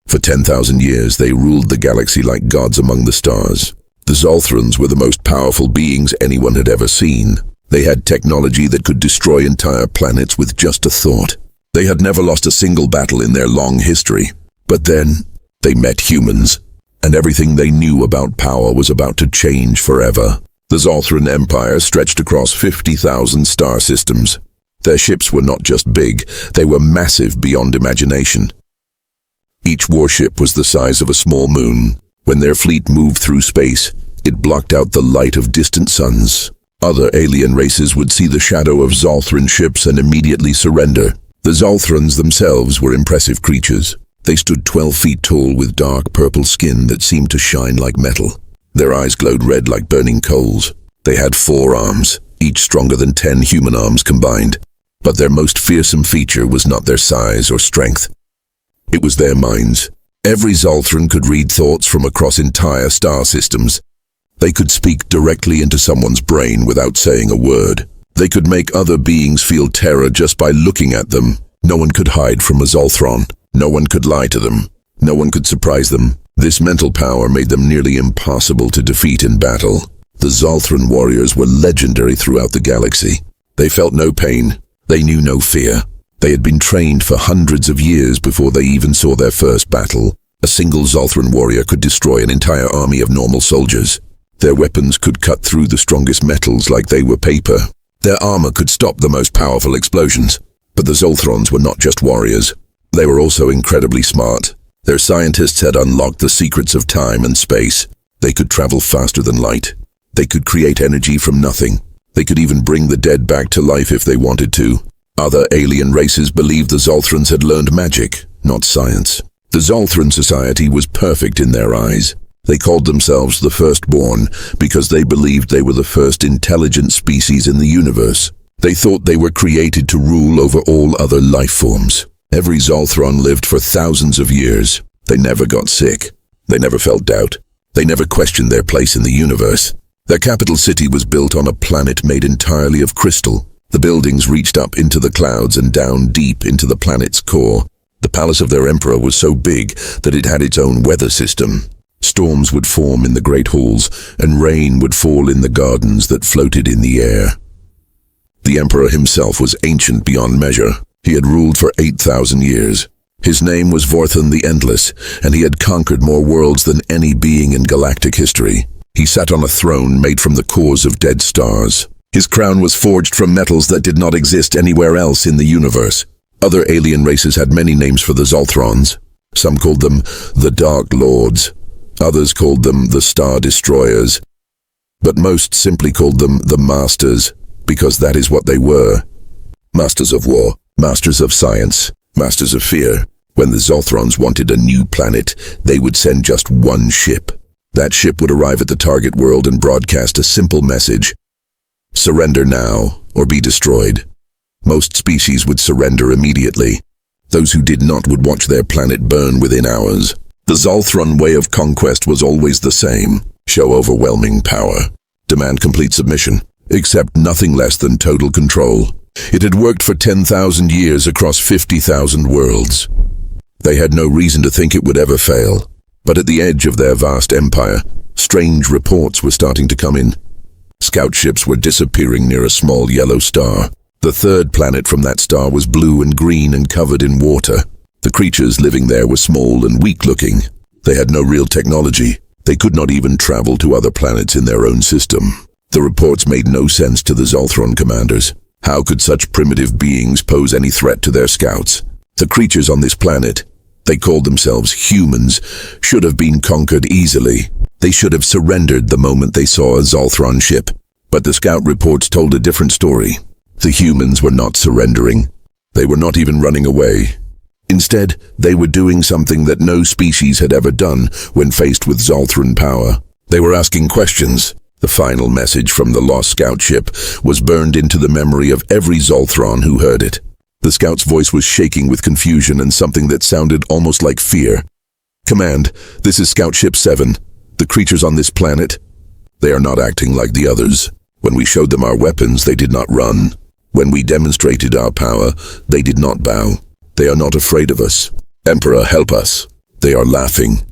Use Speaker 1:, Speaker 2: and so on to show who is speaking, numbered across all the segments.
Speaker 1: For 10,000 years, they ruled the galaxy like gods among the stars. The Zolthrons were the most powerful beings anyone had ever seen. They had technology that could destroy entire planets with just a thought. They had never lost a single battle in their long history. But then, they met humans, and everything they knew about power was about to change forever. The Zolthron Empire stretched across 50,000 star systems. Their ships were not just big, they were massive beyond imagination. Each warship was the size of a small moon. When their fleet moved through space, it blocked out the light of distant suns. Other alien races would see the shadow of Zolthron ships and immediately surrender. The Zolthrons themselves were impressive creatures. They stood 12 feet tall with dark purple skin that seemed to shine like metal. Their eyes glowed red like burning coals. They had 4 arms, each stronger than 10 human arms combined. But their most fearsome feature was not their size or strength. It was their minds. Every Zolthron could read thoughts from across entire star systems. They could speak directly into someone's brain without saying a word. They could make other beings feel terror just by looking at them. No one could hide from a Zolthron. No one could lie to them. No one could surprise them. This mental power made them nearly impossible to defeat in battle. The Zolthron warriors were legendary throughout the galaxy. They felt no pain. They knew no fear. They had been trained for hundreds of years before they even saw their first battle. A single Zolthron warrior could destroy an entire army of normal soldiers. Their weapons could cut through the strongest metals like they were paper. Their armor could stop the most powerful explosions. But the Zolthrons were not just warriors. They were also incredibly smart. Their scientists had unlocked the secrets of time and space. They could travel faster than light. They could create energy from nothing. They could even bring the dead back to life if they wanted to. Other alien races believed the Zolthrons had learned magic, not science. The Zolthron society was perfect in their eyes. They called themselves the Firstborn because they believed they were the first intelligent species in the universe. They thought they were created to rule over all other life forms. Every Zolthron lived for thousands of years. They never got sick. They never felt doubt. They never questioned their place in the universe. Their capital city was built on a planet made entirely of crystal. The buildings reached up into the clouds and down deep into the planet's core. The palace of their emperor was so big that it had its own weather system. Storms would form in the great halls, and rain would fall in the gardens that floated in the air. The emperor himself was ancient beyond measure. He had ruled for 8,000 years. His name was Vorthon the Endless, and he had conquered more worlds than any being in galactic history. He sat on a throne made from the cores of dead stars. His crown was forged from metals that did not exist anywhere else in the universe. Other alien races had many names for the Zolthrons. Some called them the Dark Lords. Others called them the Star Destroyers. But most simply called them the Masters, because that is what they were. Masters of war, masters of science, masters of fear. When the Zolthrons wanted a new planet, they would send just one ship. That ship would arrive at the target world and broadcast a simple message: surrender now, or be destroyed. Most species would surrender immediately. Those who did not would watch their planet burn within hours. The Zolthron way of conquest was always the same: show overwhelming power, demand complete submission, accept nothing less than total control. It had worked for 10,000 years across 50,000 worlds. They had no reason to think it would ever fail. But at the edge of their vast empire, strange reports were starting to come in. Scout ships were disappearing near a small yellow star. The third planet from that star was blue and green and covered in water. The creatures living there were small and weak-looking. They had no real technology. They could not even travel to other planets in their own system. The reports made no sense to the Zolthron commanders. How could such primitive beings pose any threat to their scouts? The creatures on this planet, they called themselves humans, should have been conquered easily. They should have surrendered the moment they saw a Zolthron ship. But the scout reports told a different story. The humans were not surrendering. They were not even running away. Instead, they were doing something that no species had ever done when faced with Zolthron power. They were asking questions. The final message from the lost scout ship was burned into the memory of every Zolthron who heard it. The scout's voice was shaking with confusion and something that sounded almost like fear. "Command, this is Scout Ship 7. The creatures on this planet, they are not acting like the others. When we showed them our weapons, they did not run. When we demonstrated our power, they did not bow. They are not afraid of us. Emperor, help us." They are laughing.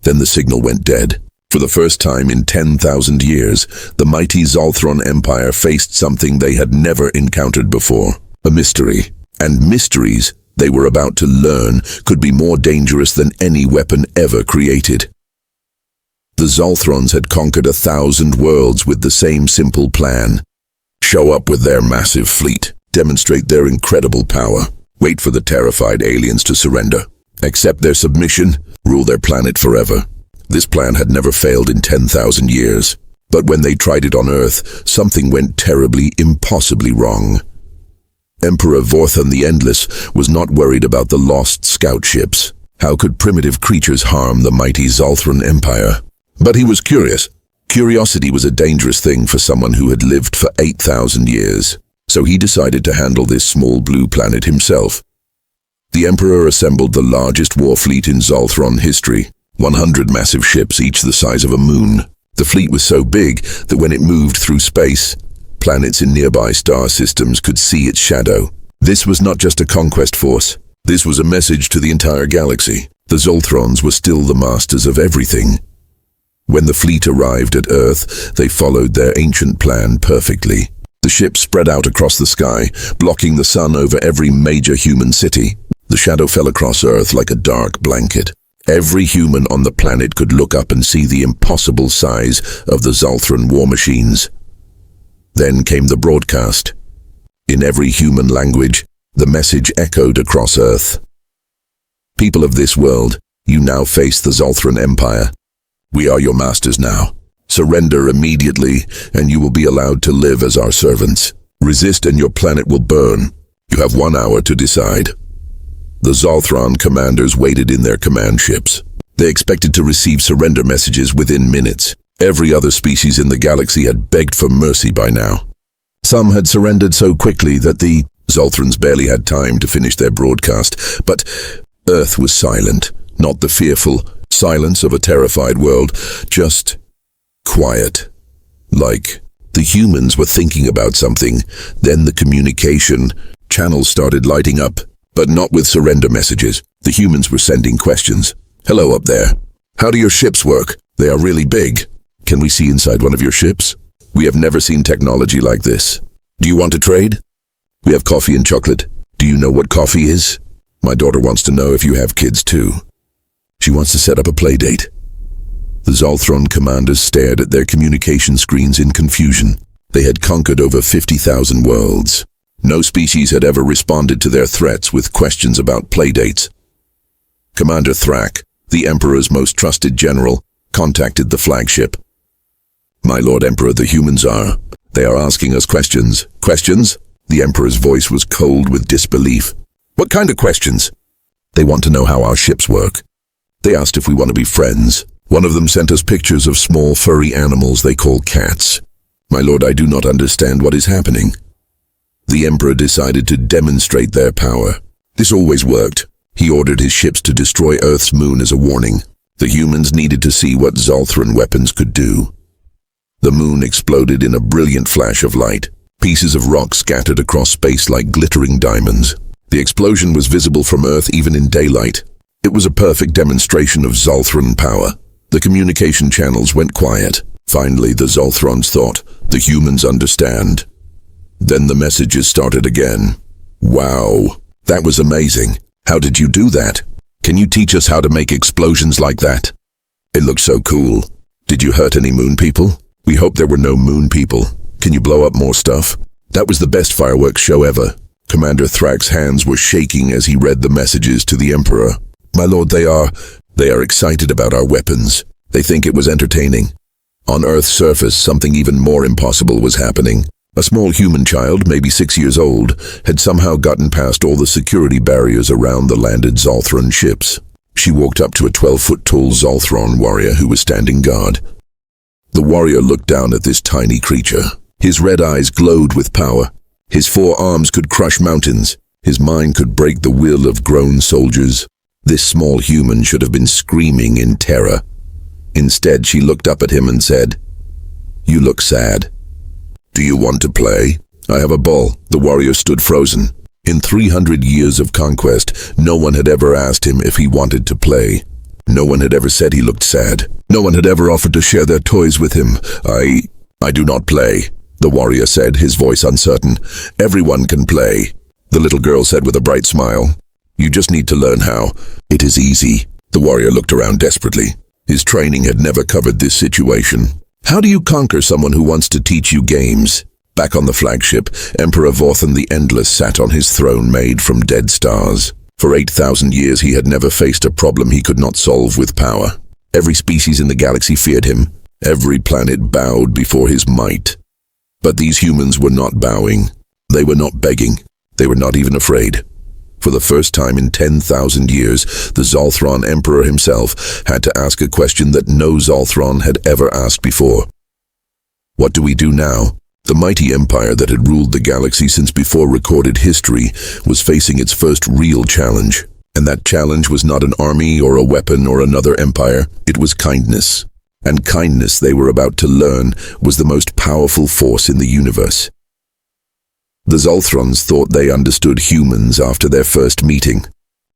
Speaker 1: Then the signal went dead. For the first time in 10,000 years, the mighty Zolthron Empire faced something they had never encountered before. A mystery. And mysteries they were about to learn could be more dangerous than any weapon ever created. The Zolthrons had conquered 1,000 worlds with the same simple plan. Show up with their massive fleet, demonstrate their incredible power, wait for the terrified aliens to surrender, accept their submission, rule their planet forever. This plan had never failed in 10,000 years, but when they tried it on Earth, something went terribly, impossibly wrong. Emperor Vorthon the Endless was not worried about the lost scout ships. How could primitive creatures harm the mighty Zolthron Empire? But he was curious. Curiosity was a dangerous thing for someone who had lived for 8,000 years, so he decided to handle this small blue planet himself. The Emperor assembled the largest war fleet in Zolthron history, 100 massive ships, each the size of a moon. The fleet was so big that when it moved through space, planets in nearby star systems could see its shadow. This was not just a conquest force. This was a message to the entire galaxy. The Zolthrons were still the masters of everything. When the fleet arrived at Earth, they followed their ancient plan perfectly. The ships spread out across the sky, blocking the sun over every major human city. The shadow fell across Earth like a dark blanket. Every human on the planet could look up and see the impossible size of the Zolthron war machines. Then came the broadcast. In every human language, the message echoed across Earth. People of this world, you now face the Zolthron Empire. We are your masters now. Surrender immediately, and you will be allowed to live as our servants. Resist and your planet will burn. You have 1 hour to decide. The Zolthron commanders waited in their command ships. They expected to receive surrender messages within minutes. Every other species in the galaxy had begged for mercy by now. Some had surrendered so quickly that the Zolthrons barely had time to finish their broadcast, but Earth was silent, not the fearful silence of a terrified world, just quiet. Like the humans were thinking about something. Then the communication channels started lighting up, but not with surrender messages. The humans were sending questions. Hello up there. How do your ships work? They are really big. Can we see inside one of your ships? We have never seen technology like this. Do you want to trade? We have coffee and chocolate. Do you know what coffee is? My daughter wants to know if you have kids too. She wants to set up a play date. The Zolthron commanders stared at their communication screens in confusion. They had conquered over 50,000 worlds. No species had ever responded to their threats with questions about playdates. Commander Thrak, the Emperor's most trusted general, contacted the flagship. My Lord Emperor, the humans are. They are asking us questions. Questions? The Emperor's voice was cold with disbelief. What kind of questions? They want to know how our ships work. They asked if we want to be friends. One of them sent us pictures of small furry animals they call cats. My lord, I do not understand what is happening. The Emperor decided to demonstrate their power. This always worked. He ordered his ships to destroy Earth's moon as a warning. The humans needed to see what Zolthron weapons could do. The moon exploded in a brilliant flash of light. Pieces of rock scattered across space like glittering diamonds. The explosion was visible from Earth even in daylight. It was a perfect demonstration of Zolthron power. The communication channels went quiet. Finally, the Zolthrons thought, the humans understand. Then the messages started again. Wow, that was amazing. How did you do that? Can you teach us how to make explosions like that? It looked so cool. Did you hurt any moon people? We hope there were no moon people. Can you blow up more stuff? That was the best fireworks show ever. Commander Thrak's hands were shaking as he read the messages to the Emperor. My lord, they are excited about our weapons. They think it was entertaining. On Earth's surface, something even more impossible was happening. A small human child, maybe 6 years old, had somehow gotten past all the security barriers around the landed Zolthron ships. She walked up to a 12-foot-tall Zolthron warrior who was standing guard. The warrior looked down at this tiny creature. His red eyes glowed with power. His 4 arms could crush mountains. His mind could break the will of grown soldiers. This small human should have been screaming in terror. Instead, she looked up at him and said, "You look sad. Do you want to play? I have a ball." The warrior stood frozen. In 300 years of conquest, no one had ever asked him if he wanted to play. No one had ever said he looked sad. No one had ever offered to share their toys with him. I do not play, the warrior said, his voice uncertain. Everyone can play, the little girl said with a bright smile. You just need to learn how. It is easy. The warrior looked around desperately. His training had never covered this situation. How do you conquer someone who wants to teach you games? Back on the flagship, Emperor Vorthan the Endless sat on his throne made from dead stars. For 8,000 years he had never faced a problem he could not solve with power. Every species in the galaxy feared him. Every planet bowed before his might. But these humans were not bowing. They were not begging. They were not even afraid. For the first time in 10,000 years, the Zolthron Emperor himself had to ask a question that no Zolthron had ever asked before. What do we do now? The mighty empire that had ruled the galaxy since before recorded history was facing its first real challenge. And that challenge was not an army or a weapon or another empire. It was kindness. And kindness, they were about to learn, was the most powerful force in the universe. The Zolthrons thought they understood humans after their first meeting.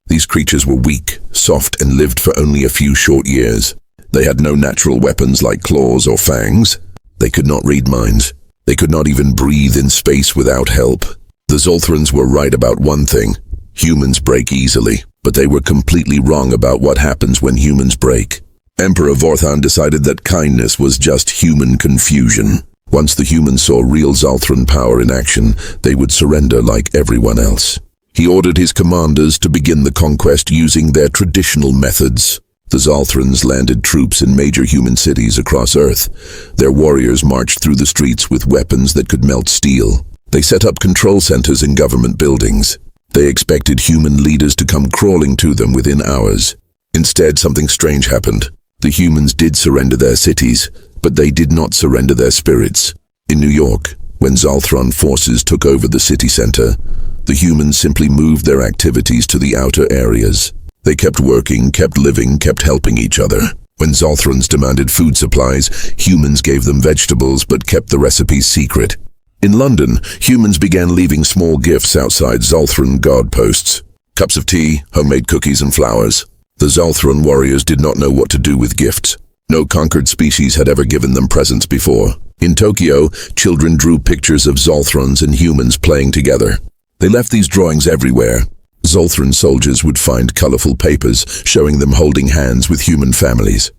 Speaker 1: These creatures were weak, soft, and lived for only a few short years. They had no natural weapons like claws or fangs. They could not read minds. They could not even breathe in space without help. The Zolthrons were right about one thing. Humans break easily, but they were completely wrong about what happens when humans break. Emperor Vorthan decided that kindness was just human confusion. Once the humans saw real Zolthron power in action, they would surrender like everyone else. He ordered his commanders to begin the conquest using their traditional methods. The Zolthrons landed troops in major human cities across Earth. Their warriors marched through the streets with weapons that could melt steel. They set up control centers in government buildings. They expected human leaders to come crawling to them within hours. Instead, something strange happened. The humans did surrender their cities, but they did not surrender their spirits. In New York, when Zolthron forces took over the city center, the humans simply moved their activities to the outer areas. They kept working, kept living, kept helping each other. When Zolthrons demanded food supplies, humans gave them vegetables but kept the recipes secret. In London, humans began leaving small gifts outside Zolthron guard posts. Cups of tea, homemade cookies and flowers. The Zolthron warriors did not know what to do with gifts. No conquered species had ever given them presents before. In Tokyo, children drew pictures of Zolthrons and humans playing together. They left these drawings everywhere. Zolthron soldiers would find colorful papers showing them holding hands with human families.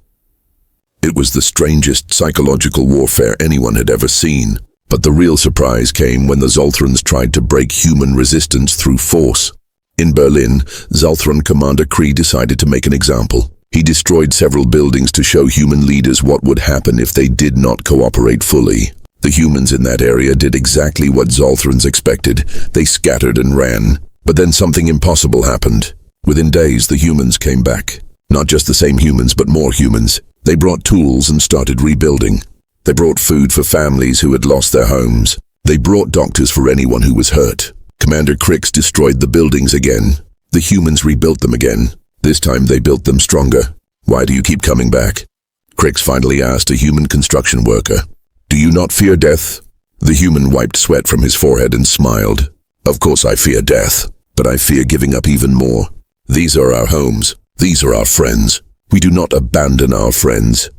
Speaker 1: It was the strangest psychological warfare anyone had ever seen. But the real surprise came when the Zolthrons tried to break human resistance through force. In Berlin, Zolthron Commander Kree decided to make an example. He destroyed several buildings to show human leaders what would happen if they did not cooperate fully. The humans in that area did exactly what Zolthrons expected. They scattered and ran. But then something impossible happened. Within days, the humans came back. Not just the same humans, but more humans. They brought tools and started rebuilding. They brought food for families who had lost their homes. They brought doctors for anyone who was hurt. Commander Krix destroyed the buildings again. The humans rebuilt them again. This time they built them stronger. Why do you keep coming back? Krix finally asked a human construction worker. Do you not fear death? The human wiped sweat from his forehead and smiled. Of course I fear death, but I fear giving up even more. These are our homes. These are our friends. We do not abandon our friends.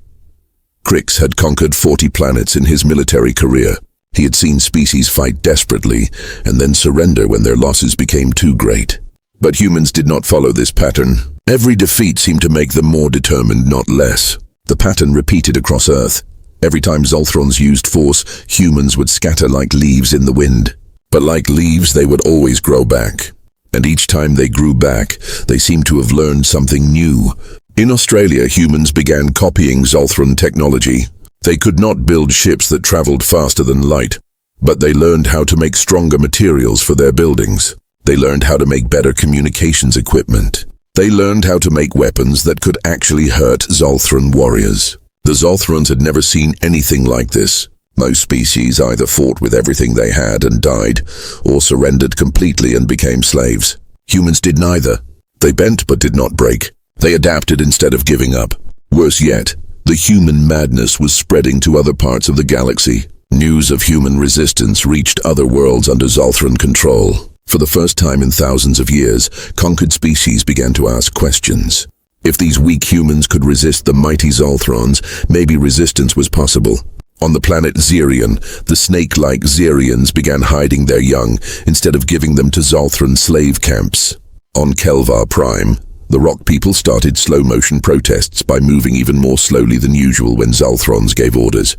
Speaker 1: Krix had conquered 40 planets in his military career. He had seen species fight desperately and then surrender when their losses became too great. But humans did not follow this pattern. Every defeat seemed to make them more determined, not less. The pattern repeated across Earth. Every time Zolthrons used force, humans would scatter like leaves in the wind. But like leaves, they would always grow back. And each time they grew back, they seemed to have learned something new. In Australia, humans began copying Zolthron technology. They could not build ships that traveled faster than light, but they learned how to make stronger materials for their buildings. They learned how to make better communications equipment. They learned how to make weapons that could actually hurt Zolthron warriors. The Zolthrons had never seen anything like this. Most species either fought with everything they had and died, or surrendered completely and became slaves. Humans did neither. They bent but did not break. They adapted instead of giving up. Worse yet, the human madness was spreading to other parts of the galaxy. News of human resistance reached other worlds under Zolthron control. For the first time in thousands of years, conquered species began to ask questions. If these weak humans could resist the mighty Zolthrons, maybe resistance was possible. On the planet Xerion, the snake-like Xerions began hiding their young instead of giving them to Zolthran slave camps. On Kelvar Prime, the rock people started slow-motion protests by moving even more slowly than usual when Zolthrons gave orders.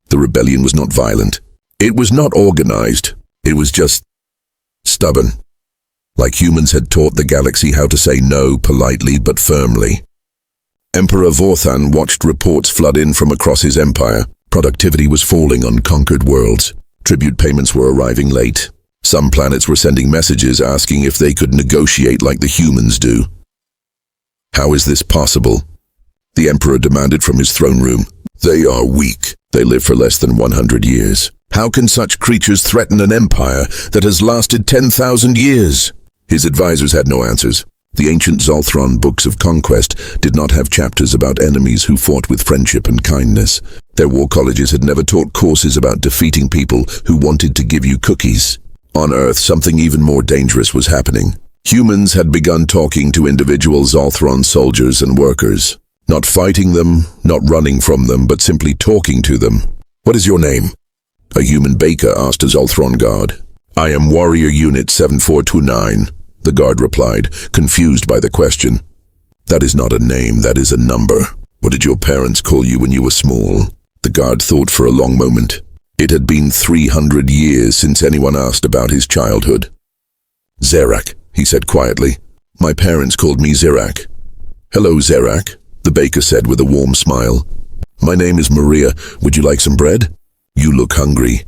Speaker 1: The rebellion was not violent. It was not organized. It was just stubborn. Like humans had taught the galaxy how to say no politely but firmly. Emperor Vorthan watched reports flood in from across his empire. Productivity was falling on conquered worlds. Tribute payments were arriving late. Some planets were sending messages asking if they could negotiate like the humans do. How is this possible? The Emperor demanded from his throne room. They are weak. They live for less than 100 years. How can such creatures threaten an empire that has lasted 10,000 years? His advisors had no answers. The ancient Zolthron books of conquest did not have chapters about enemies who fought with friendship and kindness. Their war colleges had never taught courses about defeating people who wanted to give you cookies. On Earth, something even more dangerous was happening. Humans had begun talking to individual Zolthron soldiers and workers. Not fighting them, not running from them, but simply talking to them. What is your name? A human baker asked a Zolthron guard. I am Warrior Unit 7429. The guard replied, confused by the question. That is not a name, that is a number. What did your parents call you when you were small? The guard thought for a long moment. It had been 300 years since anyone asked about his childhood. Zerak, he said quietly. My parents called me Zerak. Hello, Zerak, the baker said with a warm smile. My name is Maria. Would you like some bread? You look hungry.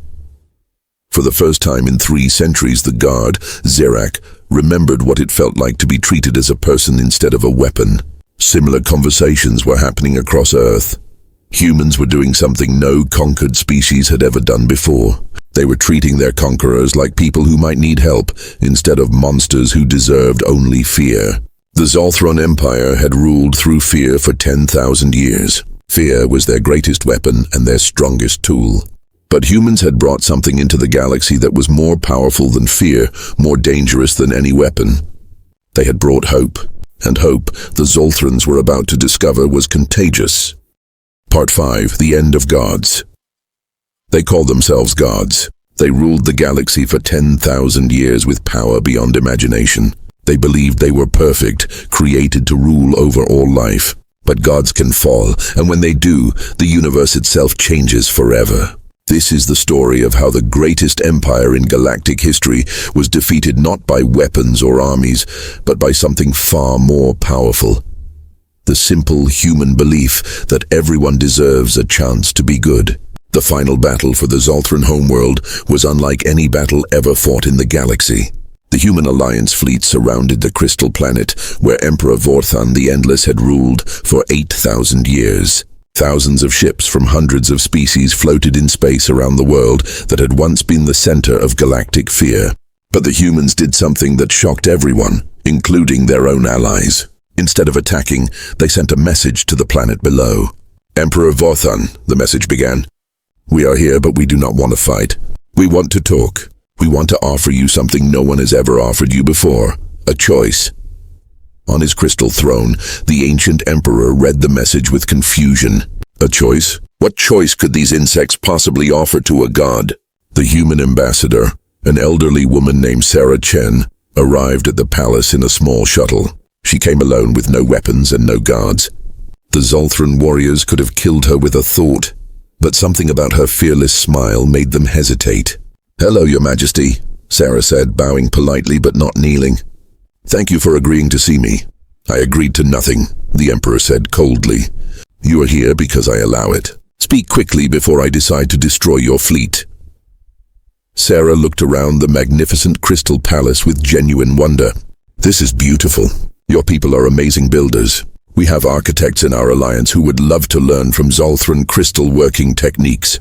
Speaker 1: For the first time in 3 centuries, the guard, Zerak, remembered what it felt like to be treated as a person instead of a weapon. Similar conversations were happening across Earth. Humans were doing something no conquered species had ever done before. They were treating their conquerors like people who might need help, instead of monsters who deserved only fear. The Zolthron Empire had ruled through fear for 10,000 years. Fear was their greatest weapon and their strongest tool. But humans had brought something into the galaxy that was more powerful than fear, more dangerous than any weapon. They had brought hope, and hope the Zolthrons were about to discover was contagious. Part 5. The End of Gods. They called themselves gods. They ruled the galaxy for 10,000 years with power beyond imagination. They believed they were perfect, created to rule over all life. But gods can fall, and when they do, the universe itself changes forever. This is the story of how the greatest empire in galactic history was defeated not by weapons or armies, but by something far more powerful. The simple human belief that everyone deserves a chance to be good. The final battle for the Zolthran homeworld was unlike any battle ever fought in the galaxy. The human alliance fleet surrounded the crystal planet where Emperor Vorthan the Endless had ruled for 8,000 years. Thousands of ships from hundreds of species floated in space around the world that had once been the center of galactic fear. But the humans did something that shocked everyone, including their own allies. Instead of attacking, they sent a message to the planet below. Emperor Vorthan, the message began. We are here, but we do not want to fight. We want to talk. We want to offer you something no one has ever offered you before. A choice. On his crystal throne, the ancient emperor read the message with confusion. A choice? What choice could these insects possibly offer to a god? The human ambassador, an elderly woman named Sarah Chen, arrived at the palace in a small shuttle. She came alone with no weapons and no guards. The Zolthran warriors could have killed her with a thought, but something about her fearless smile made them hesitate. Hello, Your Majesty, Sarah said, bowing politely but not kneeling. Thank you for agreeing to see me. I agreed to nothing, the Emperor said coldly. You are here because I allow it. Speak quickly before I decide to destroy your fleet. Sarah looked around the magnificent crystal palace with genuine wonder. This is beautiful. Your people are amazing builders. We have architects in our alliance who would love to learn from Zolthran crystal working techniques.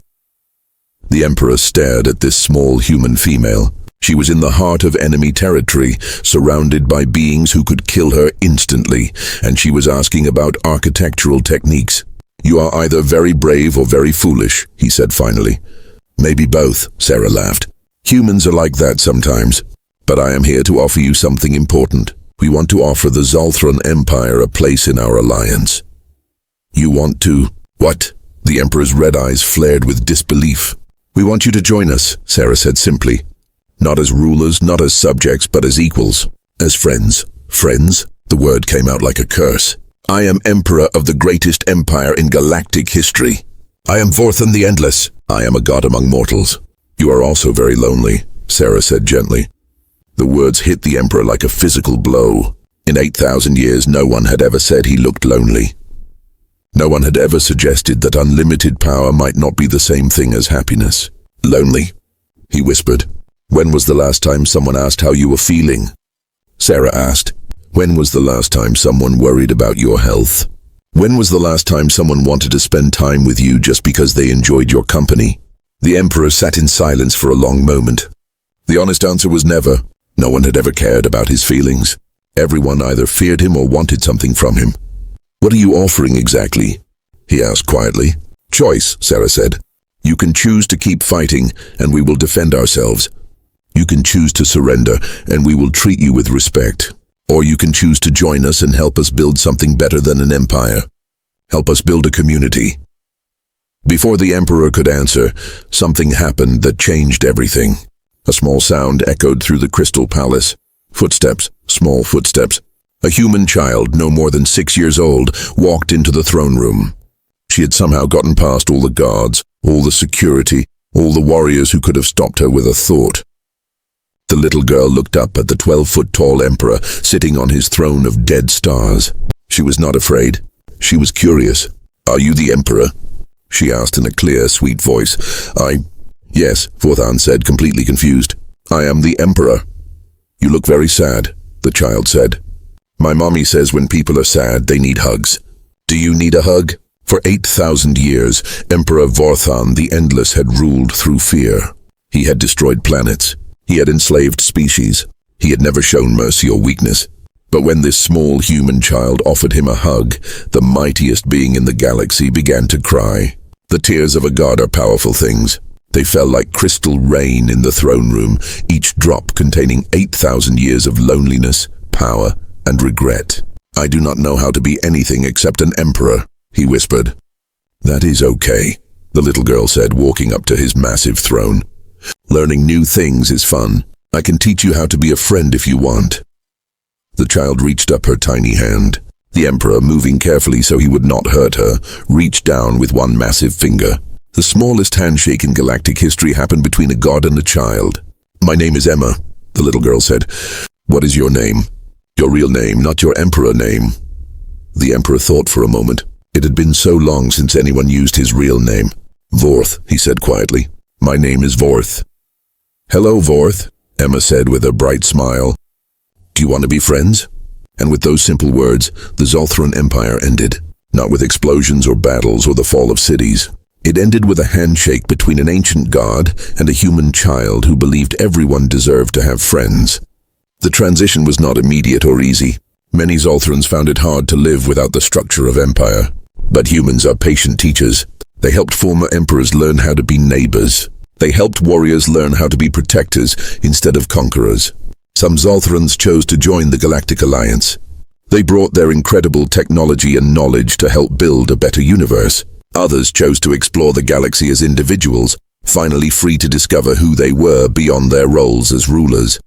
Speaker 1: The Emperor stared at this small human female. She was in the heart of enemy territory, surrounded by beings who could kill her instantly, and she was asking about architectural techniques. You are either very brave or very foolish, he said finally. Maybe both, Sarah laughed. Humans are like that sometimes, but I am here to offer you something important. We want to offer the Zolthran Empire a place in our alliance. You want to... What? The Emperor's red eyes flared with disbelief. We want you to join us, Sarah said simply. Not as rulers, not as subjects, but as equals. As friends. Friends? The word came out like a curse. I am Emperor of the greatest empire in galactic history. I am Vorthan the Endless. I am a god among mortals. You are also very lonely, Sarah said gently. The words hit the Emperor like a physical blow. In 8,000 years, no one had ever said he looked lonely. No one had ever suggested that unlimited power might not be the same thing as happiness. Lonely, he whispered. When was the last time someone asked how you were feeling? Sarah asked. When was the last time someone worried about your health? When was the last time someone wanted to spend time with you just because they enjoyed your company? The Emperor sat in silence for a long moment. The honest answer was never. No one had ever cared about his feelings. Everyone either feared him or wanted something from him. What are you offering exactly? He asked quietly. Choice, Sarah said. You can choose to keep fighting, and we will defend ourselves. You can choose to surrender, and we will treat you with respect. Or you can choose to join us and help us build something better than an empire. Help us build a community. Before the Emperor could answer, something happened that changed everything. A small sound echoed through the Crystal Palace. Footsteps, small footsteps. A human child, no more than 6 years old, walked into the throne room. She had somehow gotten past all the guards, all the security, all the warriors who could have stopped her with a thought. The little girl looked up at the 12-foot-tall Emperor sitting on his throne of dead stars. She was not afraid. She was curious. Are you the Emperor? She asked in a clear, sweet voice. Yes, Vorthan said, completely confused. I am the Emperor. You look very sad, the child said. My mommy says when people are sad, they need hugs. Do you need a hug? For 8,000 years, Emperor Vorthan the Endless had ruled through fear. He had destroyed planets. He had enslaved species. He had never shown mercy or weakness. But when this small human child offered him a hug, the mightiest being in the galaxy began to cry. The tears of a god are powerful things. They fell like crystal rain in the throne room, each drop containing 8,000 years of loneliness, power, and regret. I do not know how to be anything except an emperor, he whispered. That is okay, the little girl said, walking up to his massive throne. Learning new things is fun. I can teach you how to be a friend if you want. The child reached up her tiny hand. The Emperor, moving carefully so he would not hurt her, reached down with one massive finger. The smallest handshake in galactic history happened between a god and a child. My name is Emma, the little girl said. What is your name? Your real name, not your Emperor name. The Emperor thought for a moment. It had been so long since anyone used his real name. Vorth, he said quietly. My name is Vorth. Hello, Vorth, Emma said with a bright smile. Do you want to be friends? And with those simple words, the Zolthran Empire ended. Not with explosions or battles or the fall of cities. It ended with a handshake between an ancient god and a human child who believed everyone deserved to have friends. The transition was not immediate or easy. Many Zolthrans found it hard to live without the structure of empire. But humans are patient teachers. They helped former emperors learn how to be neighbors. They helped warriors learn how to be protectors instead of conquerors. Some Zolthrans chose to join the Galactic Alliance. They brought their incredible technology and knowledge to help build a better universe. Others chose to explore the galaxy as individuals, finally free to discover who they were beyond their roles as rulers.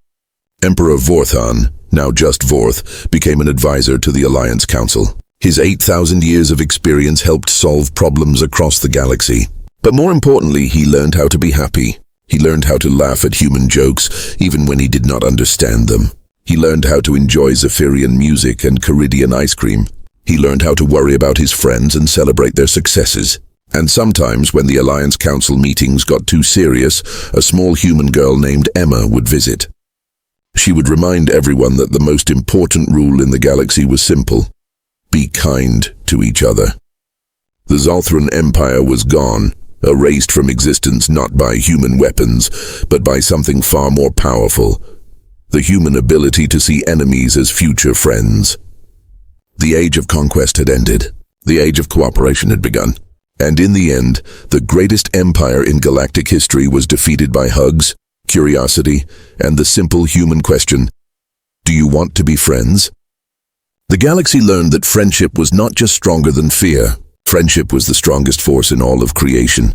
Speaker 1: Emperor Vorthan, now just Vorth, became an advisor to the Alliance Council. His 8,000 years of experience helped solve problems across the galaxy. But more importantly, he learned how to be happy. He learned how to laugh at human jokes, even when he did not understand them. He learned how to enjoy Zephyrian music and Caridian ice cream. He learned how to worry about his friends and celebrate their successes. And sometimes, when the Alliance Council meetings got too serious, a small human girl named Emma would visit. She would remind everyone that the most important rule in the galaxy was simple. Be kind to each other. The Zolthran Empire was gone, erased from existence not by human weapons, but by something far more powerful. The human ability to see enemies as future friends. The age of conquest had ended. The age of cooperation had begun. And in the end, the greatest empire in galactic history was defeated by hugs, curiosity, and the simple human question, Do you want to be friends? The galaxy learned that friendship was not just stronger than fear. Friendship was the strongest force in all of creation.